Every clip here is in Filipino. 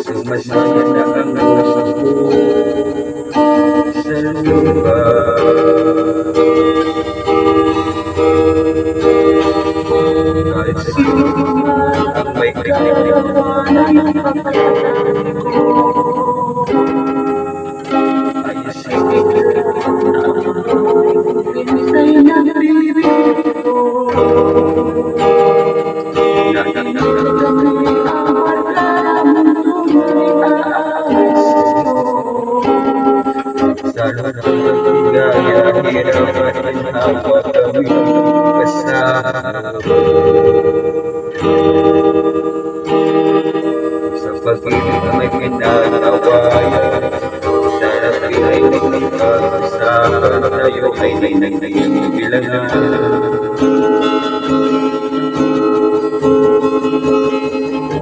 Sumasaya na ang puso sa lupa. Kahit sino ang may kagagawa ng pagkakataon ko, ay isipin sa'yo na bibig ko. Nagdagdagdagdagdag ang pagkaramang tunay aayos ko. Sa lahat ng gaya, hirapan ang pagkawin kasama. Sa pag-ibig na may pinatawayan, sana pinahilig ng pag-usapan, tayo ay nagbibilangan.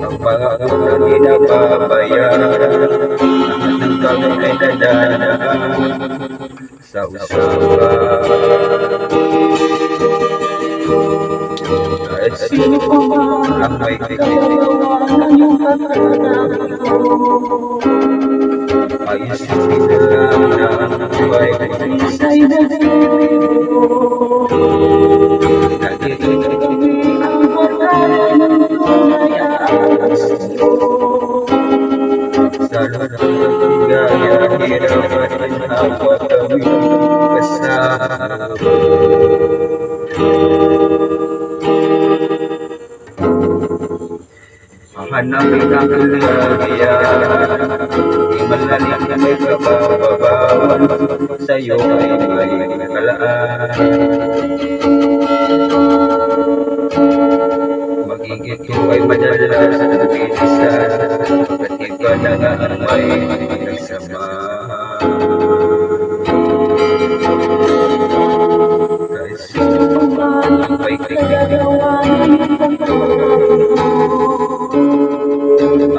Ang mga unang pinababayaran, lahat ng kami ay nadadaan sa usapan. Kahit sino pa man ang may kagagawa ng iyong pagkakataon ko, ay isipin na lang na ang buhay ay isa'y nag-ibig ko. Nagiging kami ang pagkaramang tunay aayos ko. Sa lahat ng gaya, hirapan ang pagkawin kasama. Hanapin ang kalagaya, di malalim na may kababawan, sa'yo ay may kalaan. Magiging ko ay madalas na bilisan, at iba na nga ang may nagsamahan. Kahit sino pa ang may kagagawa ng pagkakataon ko,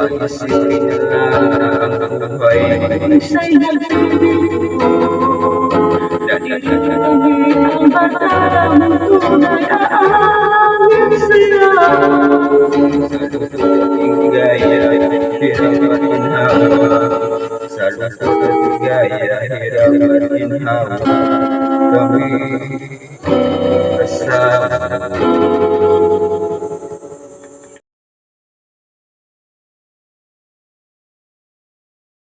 ay isipin na lang ang buhay ay isa'y nag-ibig ko. Nagiging ang pagkaramang tunay aayos siya. Sa lututing gaya, hirapan ginhawa. Sa lututing gaya, hirapan ginhawa. Kami kasama.